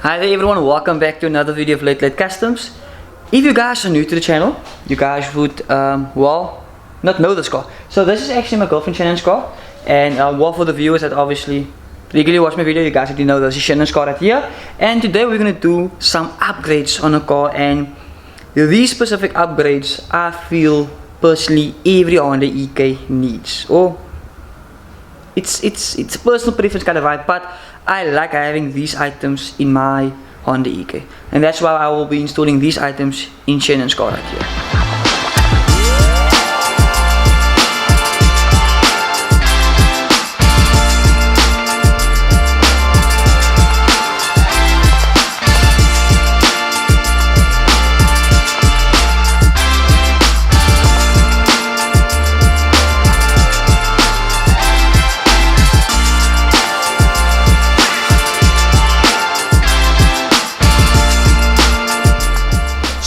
Hi there everyone, welcome back to another video of Late Customs. If you guys are new to the channel, you guys would, well, not know this car. So this is actually my girlfriend Shannon's car. And well, for the viewers that obviously regularly watch my video, you guys already know this is Shannon's car right here. And today we're going to do some upgrades on the car. And these specific upgrades, I feel personally every Honda EK needs. Or it's personal preference kind of vibe, but I like having these items in my Honda EK, and that's why I will be installing these items in Shannon's car right here.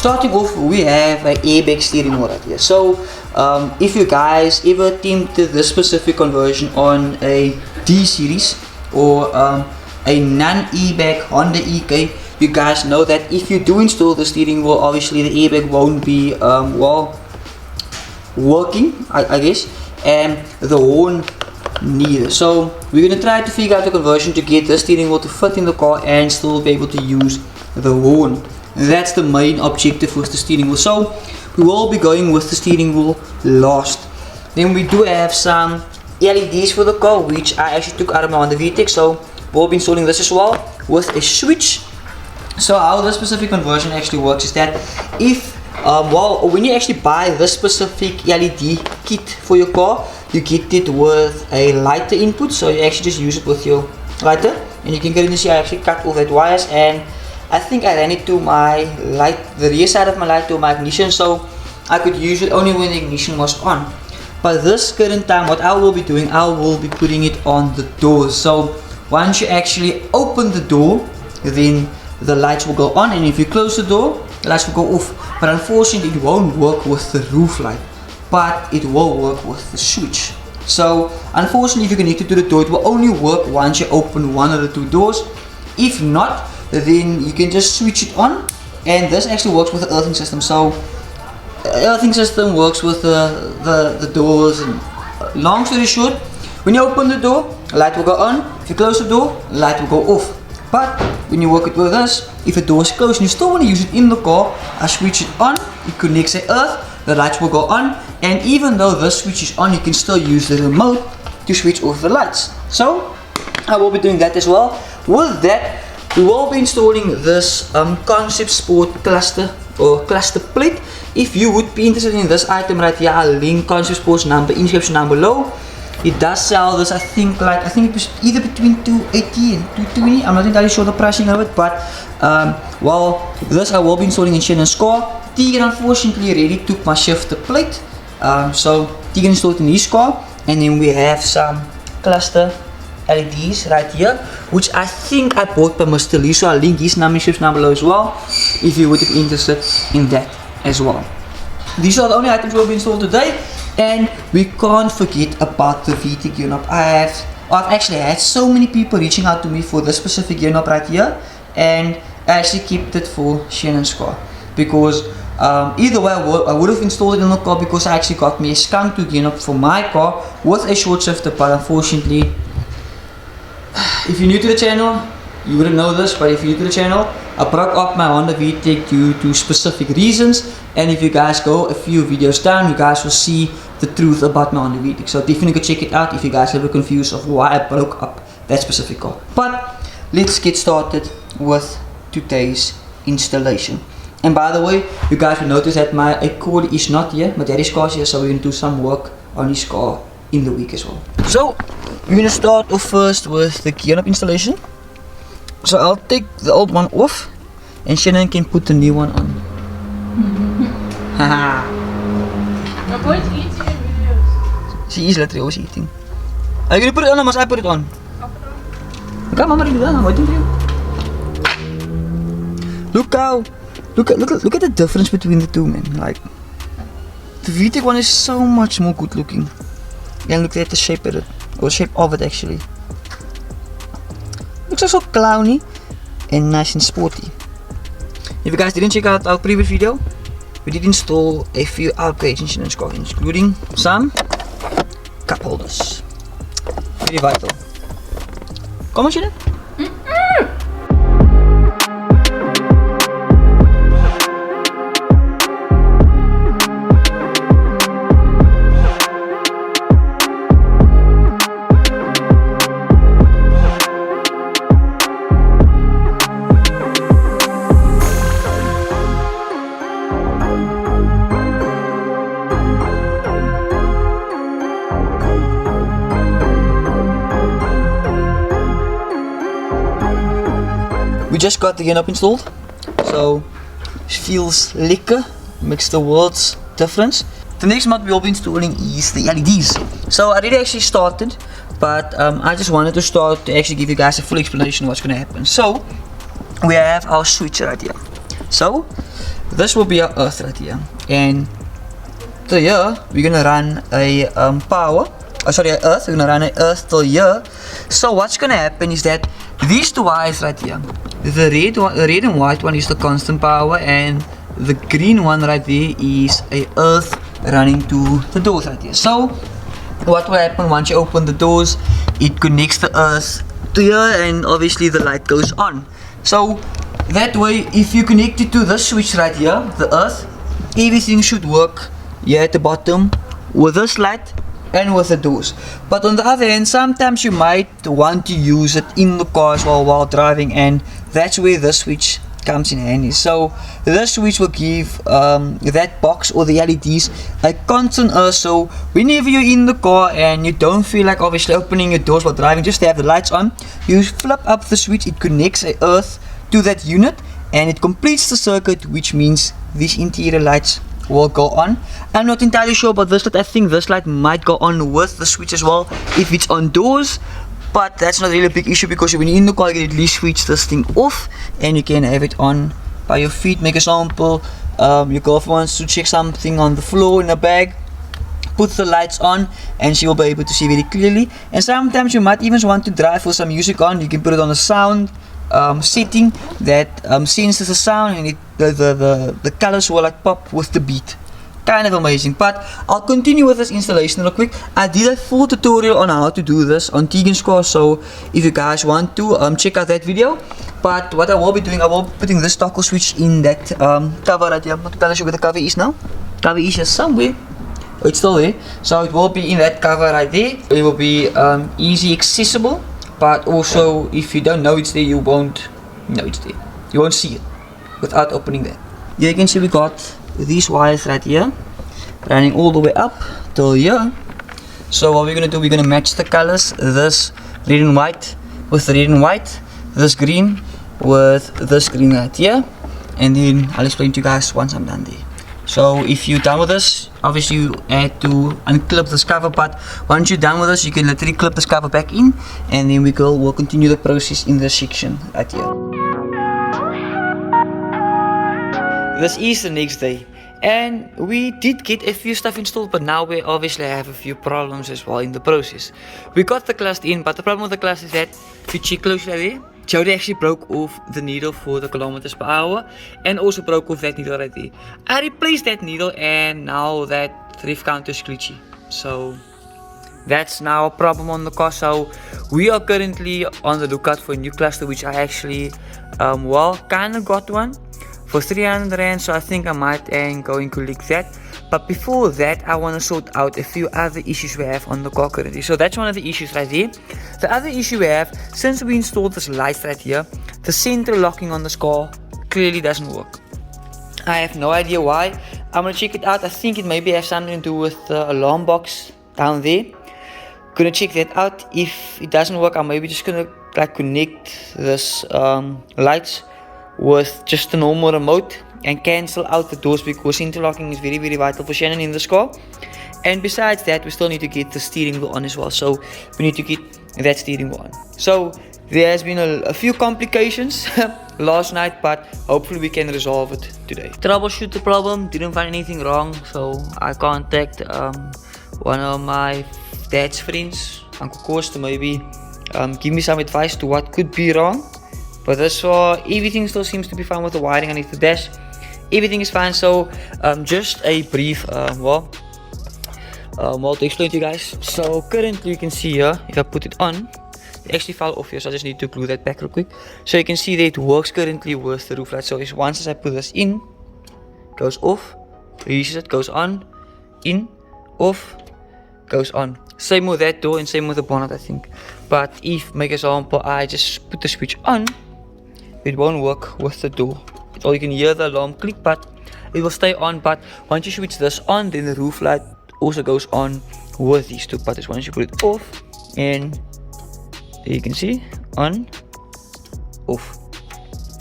Starting off, we have an airbag steering wheel right here. So if you guys ever attempted this specific conversion on a D series or a non-airbag Honda EK, you guys know that if you do install the steering wheel, obviously the airbag won't be well working, I guess, and the horn neither. So we're gonna try to figure out the conversion to get the steering wheel to fit in the car and still be able to use the horn. That's the main objective with the steering wheel. So we will be going with the steering wheel last. Then we do have some LEDs for the car, which I actually took out of my Honda VTEC. So we'll be installing this as well with a switch. So how this specific conversion actually works is that if well, when you actually buy this specific LED kit for your car, you get it with a lighter input. So you actually just use it with your lighter, and you can clearly see I actually cut off that wires, and I think I ran it to my light, the rear side of my light, to my ignition, so I could use it only when the ignition was on. But this current time, what I will be doing, I will be putting it on the doors. So once you actually open the door, then the lights will go on, and if you close the door, the lights will go off. But unfortunately, it won't work with the roof light, but it will work with the switch. So unfortunately, if you connect it to the door, it will only work once you open one of the two doors. If not, then you can just switch it on, and this actually works with the earthing system. So the earthing system works with the doors, and long story short, when you open the door, light will go on. If you close the door, light will go off. But when you work it with this, if the door is closed and you still want to use it in the car, I switch it on, it connects the earth, the lights will go on, and even though this switch is on, you can still use the remote to switch off the lights. So I will be doing that as well. With that, we will be installing this Concept Sport cluster or cluster plate. If you would be interested in this item right here, I'll link Concept Sport's number in the description down below. It does sell this, I think it was either between $280 and $220. I'm not entirely sure the pricing of it, but well, this I will be installing in Shannon's car. Tegan unfortunately already took my shifter plate, so Tegan installed it in his car, and then we have some cluster LEDs right here, which I think I bought by Mr. Lee, so I'll link his number down below as well if you would be interested in that as well. These are the only items we'll be installed today, and we can't forget about the VTEC gear knob. I've actually had so many people reaching out to me for this specific gear knob right here, and I actually kept it for Shannon's car because either way I would have installed it in the car, because I actually got me a skunk to gear knob for my car with a short shifter, but unfortunately, if you're new to the channel, you wouldn't know this, but if you're new to the channel, I broke up my Honda VTEC due to specific reasons, and if you guys go a few videos down, you guys will see the truth about my Honda VTEC. So definitely go check it out if you guys are ever confused of why I broke up that specific car. But let's get started with today's installation. And by the way, you guys will notice that my Accord is not here, my daddy's car is here, so we're going to do some work on his car in the week as well. So we're going to start off first with the gear knob installation. So I'll take the old one off, and Shannon can put the new one on. Haha. My boy's eating in videos. She is literally always eating. Are you going to put it on, or must I put it on? I'll put it on. Okay, Mama, already done. I'm waiting for you. Look at the difference between the two, man. Like, the VTEC one is so much more good looking. And look at the shape of it, or shape of it actually. Looks so clowny. and nice and sporty. If you guys didn't check out our previous video, we did install a few upgrades in this car, including some cup holders. Very vital. Come on, Sheila. We just got the unit up installed, so it feels lekker, makes the world's difference. The next mod we'll be installing is the LEDs. So I already actually started, but I just wanted to start to actually give you guys a full explanation of what's going to happen. So we have our switch right here. So this will be our earth right here, and to here we're going to run a earth. We're going to run an earth till here. So what's going to happen is that these two wires right here, the red and white one is the constant power, and the green one right there is a earth running to the doors right here. So what will happen once you open the doors, it connects the earth to here, and obviously the light goes on. So that way, if you connect it to this switch right here, the earth, everything should work here at the bottom with this light and with the doors. But on the other hand, sometimes you might want to use it in the car as well while driving, and that's where this switch comes in handy. So this switch will give that box or the LEDs a constant earth, so whenever you're in the car and you don't feel like obviously opening your doors while driving, just to have the lights on, you flip up the switch, it connects a earth to that unit and it completes the circuit, which means these interior lights will go on. I'm not entirely sure about this light. I think this light might go on with the switch as well if it's on doors, but that's not really a big issue because when you're in the car, you can at least switch this thing off and you can have it on by your feet. Make example, your girlfriend wants to check something on the floor in a bag, put the lights on and she will be able to see very clearly. And sometimes you might even want to drive with some music on. You can put it on a sound setting that senses the sound, and the colors will like pop with the beat. Kind of amazing. But I'll continue with this installation real quick. I did a full tutorial on how to do this on Tegan's car, so if you guys want to check out that video. But what I will be doing, I will be putting this toggle switch in that cover right here. I'm not entirely sure where the cover is now. Cover is just somewhere. Oh, it's still there. So it will be in that cover right there. It will be easy accessible. But also, if you don't know it's there, you won't know it's there. You won't see it without opening that. Here you can see we got these wires right here running all the way up till here. So what we're gonna do, we're gonna match the colors, this red and white with the red and white, this green with this green right here, and then I'll explain to you guys once I'm done there. So if you're done with this, obviously you had to unclip this cover, but once you're done with this, you can literally clip this cover back in, and then we'll continue the process in this section right here. This is the next day, and we did get a few stuff installed, but now we obviously have a few problems as well in the process. We got the cluster in, but the problem with the cluster is that if you check closely there, Jody actually broke off the needle for the kilometers per hour and also broke off that needle right there. I replaced that needle and now that rev counter is glitchy. So that's now a problem on the car. So we are currently on the lookout for a new cluster, which I actually kind of got one for 300 rand, so I think I might go and collect that. But before that, I want to sort out a few other issues we have on the car currently. So that's one of the issues right there. The other issue we have, since we installed this light right here, the center locking on this car clearly doesn't work. I have no idea why. I'm gonna check it out. I think it maybe has something to do with the alarm box down there. Gonna check that out. If it doesn't work, I'm maybe just gonna like connect this lights with just a normal remote and cancel out the doors, because interlocking is very vital for Shannon in this car. And besides that, we still need to get the steering wheel on as well, so we need to get that steering wheel on. So there has been a few complications last night, but hopefully we can resolve it today. Troubleshoot the problem, didn't find anything wrong, so I contact one of my dad's friends, Uncle Koos, to maybe give me some advice to what could be wrong. But this far, everything still seems to be fine with the wiring underneath the dash. Everything is fine. So just a brief to explain to you guys. So currently you can see here, if I put it on, it actually fell off here, so I just need to glue that back real quick. So you can see that it works currently with the roof light. So once as I put this in, goes off, releases it, goes on, in, off, goes on. Same with that door and same with the bonnet, I think. But if, make example, I just put the switch on, it won't work with the door. Or you can hear the alarm click, but it will stay on. But once you switch this on, then the roof light also goes on with these two buttons. Once you put it off, and there you can see, on, off.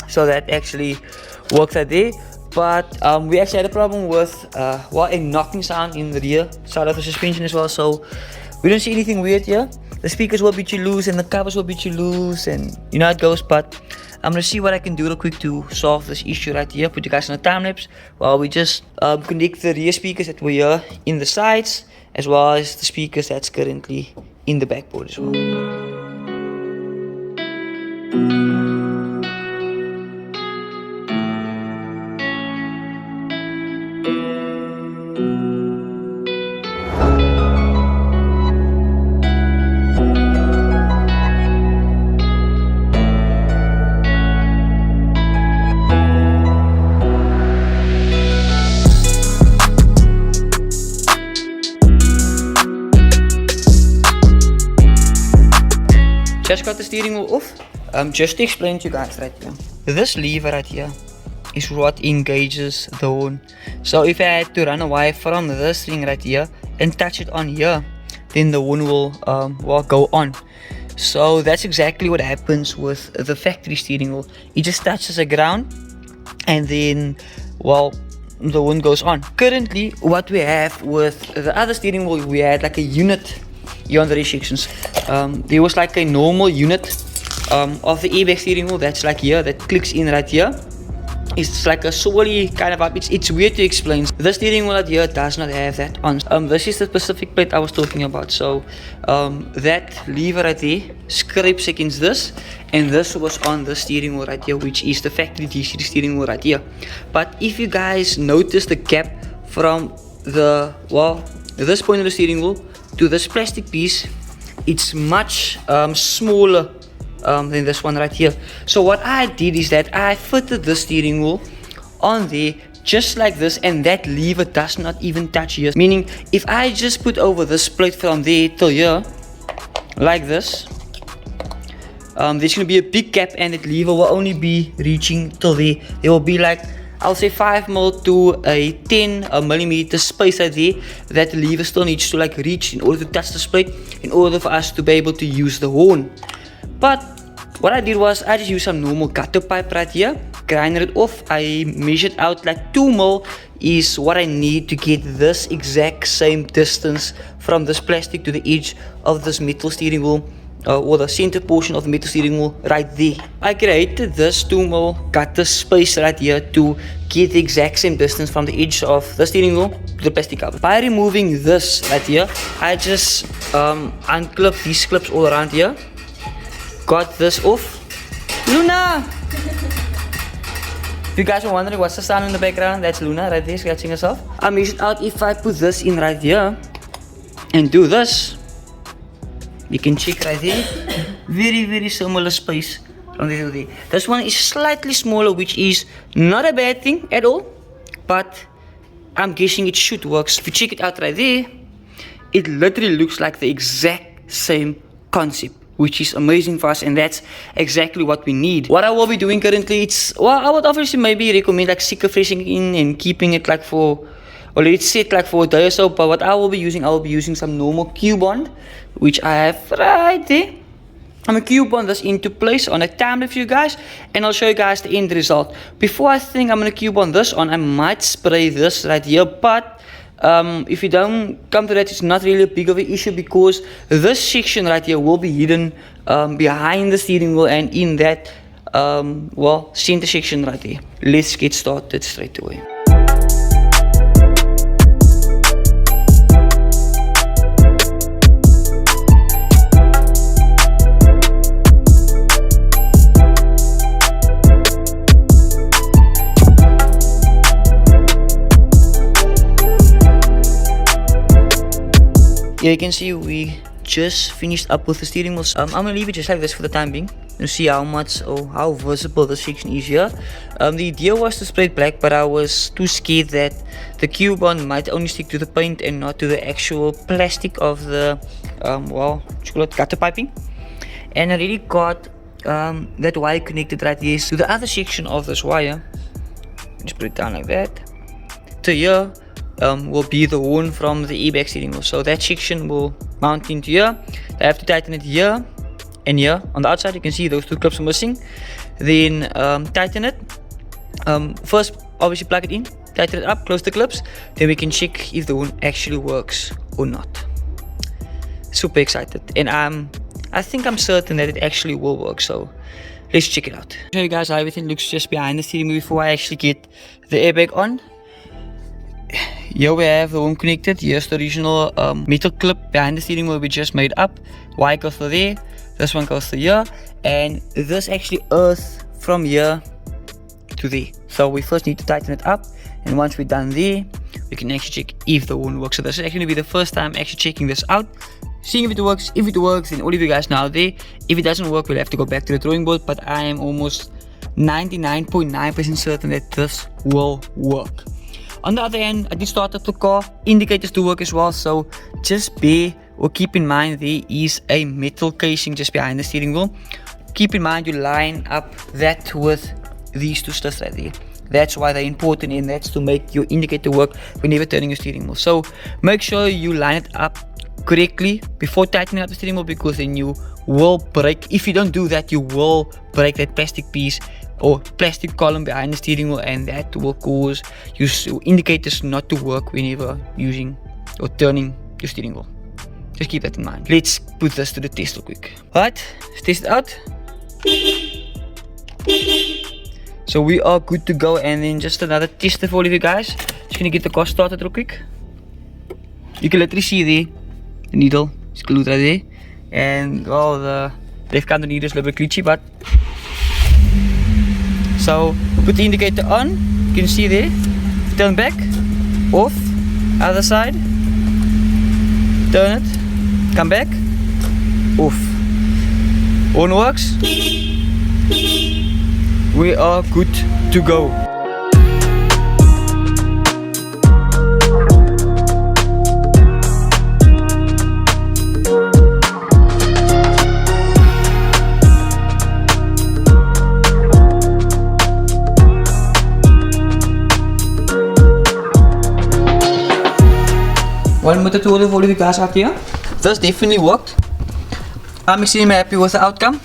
So that actually works right there. But we actually had a problem with a knocking sound in the rear side of the suspension as well. So we don't see anything weird here. The speakers will beat you loose and the covers will beat you loose, and you know how it goes. But I'm gonna see what I can do real quick to solve this issue right here. Put you guys on a time lapse while we just connect the rear speakers that were here in the sides, as well as the speakers that's currently in the backboard as well. Just got the steering wheel off. Just to explain to you guys right here, this lever right here is what engages the horn. So if I had to run away from this thing right here and touch it on here, then the horn will go on. So that's exactly what happens with the factory steering wheel. It just touches the ground and then the horn goes on. Currently what we have with the other steering wheel, we had like a unit here on the restrictions. There was like a normal unit of the airbag steering wheel that's like here, that clicks in right here. It's like a swirly kind of up. It's weird to explain. The steering wheel right here does not have that on. This is the specific plate I was talking about. So that lever right there scrapes against this, and this was on the steering wheel right here, which is the factory DC steering wheel right here. But if you guys notice the gap from the this point of the steering wheel to this plastic piece, it's much smaller than this one right here. So what I did is that I fitted the steering wheel on there just like this, and that lever does not even touch here. Meaning if I just put over this plate from there till here like this, there's gonna be a big gap, and that lever will only be reaching till there. There will be like, I'll say 5mm to a 10mm space right there that the lever still needs to like reach in order to touch this plate, in order for us to be able to use the horn. But what I did was I just used some normal gutter pipe right here, grinded it off. I measured out like 2mm is what I need to get this exact same distance from this plastic to the edge of this metal steering wheel, or the center portion of the metal steering wheel right there. I created this 2mm gutter space right here to get the exact same distance from the edge of the steering wheel to the plastic cover. By removing this right here, I just unclipped these clips all around here, got this off. Luna! If you guys were wondering what's the sound in the background, that's Luna right there scratching herself. I measured out if I put this in right here and do this, you can check right there, very similar space from there to there. This one is slightly smaller, which is not a bad thing at all, but I'm guessing it should work. If you check it out right there, it literally looks like the exact same concept, which is amazing for us, and that's exactly what we need. What I will be doing currently, I would obviously maybe recommend like sticker freshing in and keeping it like for, or let it sit like for a day or so. But what I will be using some normal Q-bond, which I have right there. I'm gonna Q-bond this into place on a timeline for you guys, and I'll show you guys the end result. Before I think I'm gonna Q-bond this on, I might spray this right here, but if you don't come to that, it's not really a big of an issue, because this section right here will be hidden behind the steering wheel and in that center section right there. Let's get started straight away. Here you can see we just finished up with the steering wheel. I'm gonna leave it just like this for the time being to see how much or how visible the section is here. The idea was to spray it black, but I was too scared that the Q-bond might only stick to the paint and not to the actual plastic of the gutter piping. And I really got that wire connected right here to the other section of this wire. Just put it down like that. To here will be the horn from the airbag steering wheel. So that section will mount into here. I have to tighten it here and here. On the outside you can see those two clips are missing. Then tighten it. First obviously plug it in, tighten it up, close the clips. Then we can check if the horn actually works or not. Super excited, and I think I'm certain that it actually will work, so let's check it out. I'll show you guys how everything looks just behind the steering wheel before I actually get the airbag on. Here we have the horn connected. Here's the original metal clip behind the steering wheel we just made up. Wire goes to there, this one goes to here, and this actually earth from here to there. So we first need to tighten it up, and once we're done there, we can actually check if the horn works. So this is actually going to be the first time actually checking this out, seeing if it works. If it works, then all of you guys know out there. If it doesn't work, we'll have to go back to the drawing board, but I am almost 99.9% certain that this will work. On the other hand, I did start up the car, indicators do work as well, so just bear or keep in mind there is a metal casing just behind the steering wheel. Keep in mind you line up that with these two studs right there. That's why they're important, and that's to make your indicator work whenever turning your steering wheel. So make sure you line it up correctly before tightening up the steering wheel, because then you will break. If you don't do that, you will break that plastic piece or plastic column behind the steering wheel, and that will cause your indicators not to work whenever using or turning your steering wheel. Just keep that in mind. Let's put this to the test real quick. Alright, let's test it out. So we are good to go, and then just another tester for all of you guys. Just gonna get the car started real quick. You can literally see there the needle is glued right there, and well, the left counter needle is a little bit glitchy, but so put the indicator on. You can see there. Turn back, off, other side. Turn it, come back, off. Horn works. We are good to go. One more tutorial for all of you guys out here. This definitely worked. I'm extremely happy with the outcome.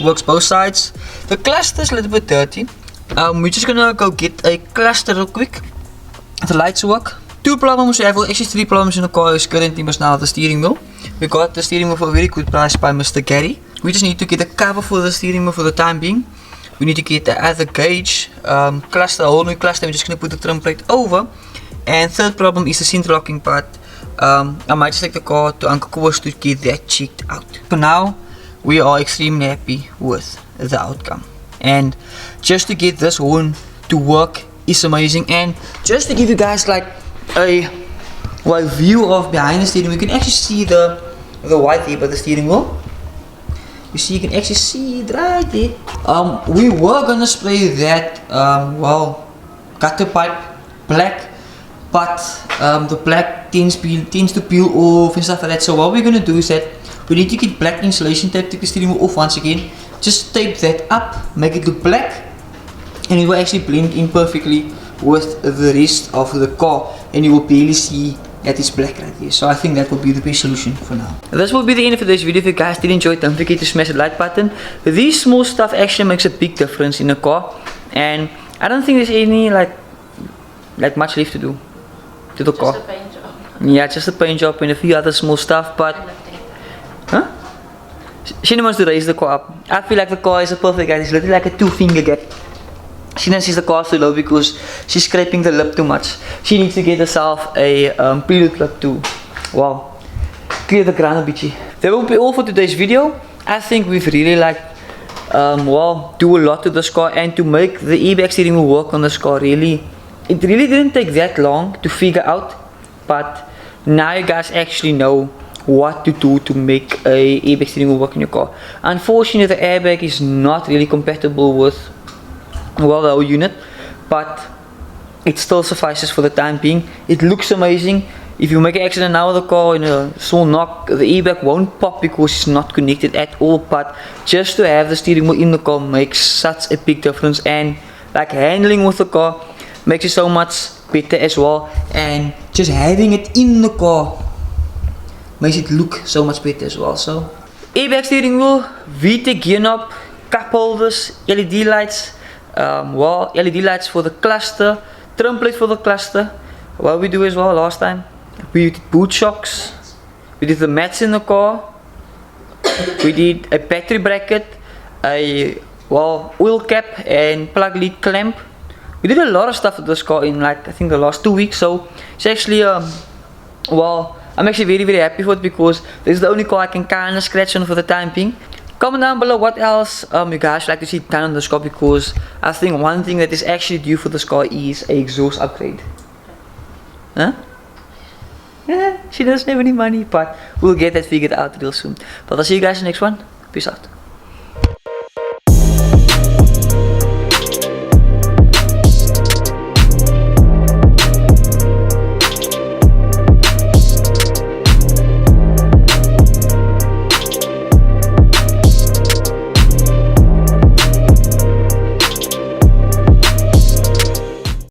Works both sides. The cluster is a little bit dirty. We're just gonna go get a cluster real quick. The lights work. Two problems we have, well actually three problems in the car is currently just now the steering wheel. We got the steering wheel for a very good price by Mr. Gary. We just need to get a cover for the steering wheel for the time being. We need to get the other gauge cluster, a whole new cluster. We're just gonna put the trim plate over. And third problem is the center locking part. I might just take the car to Uncle Koos to get that checked out. For now, we are extremely happy with the outcome. And just to get this horn to work is amazing. And just to give you guys like a view of behind the steering wheel, you can actually see the white here by the steering wheel. You see, you can actually see it right there. We were gonna spray that gutter pipe black, but the black tends to peel off and stuff like that. So what we're gonna do is that we need to get black insulation tape, take the steering wheel off once again. Just tape that up, make it look black, and it will actually blend in perfectly with the rest of the car, and you will barely see that it's black right here. So I think that will be the best solution for now. This will be the end of today's video. If you guys did enjoy it, don't forget to smash the like button. These small stuff actually makes a big difference in a car, and I don't think there's any like much left to do to the car. Just a paint job. Yeah, just a paint job and a few other small stuff, but huh? She wants to raise the car up. I feel like the car is a perfect guy. It's literally like a 2-finger gap. She says the car is too low because she's scraping the lip too much. She needs to get herself a preload clip to clear the ground a bit. That will be all for today's video. I think we've really do a lot to this car, and to make the airbag steering wheel work on this car it really didn't take that long to figure out, but now you guys actually know what to do to make a airbag steering wheel work in your car. Unfortunately, the airbag is not really compatible with, well, the whole unit, but it still suffices for the time being. It looks amazing. If you make an accident now with the car in a small knock, the airbag won't pop because it's not connected at all, but just to have the steering wheel in the car makes such a big difference, and like handling with the car makes it so much better as well, and just having it in the car makes it look so much better as well. So airbag steering wheel, VTEC gear knob, cup holders, LED lights, well, LED lights for the cluster, trim plate for the cluster. What we do as well last time, we did boot shocks, we did the mats in the car, we did a battery bracket, a, well, oil cap and plug lead clamp. We did a lot of stuff with this car in like I think the last 2 weeks, so it's actually well, I'm actually very very happy for it because this is the only car I can kinda scratch on for the time being. Comment down below what else you guys like to see done on this car, because I think one thing that is actually due for this car is a exhaust upgrade. Huh? Yeah, she doesn't have any money, but we'll get that figured out real soon. But I'll see you guys in the next one. Peace out.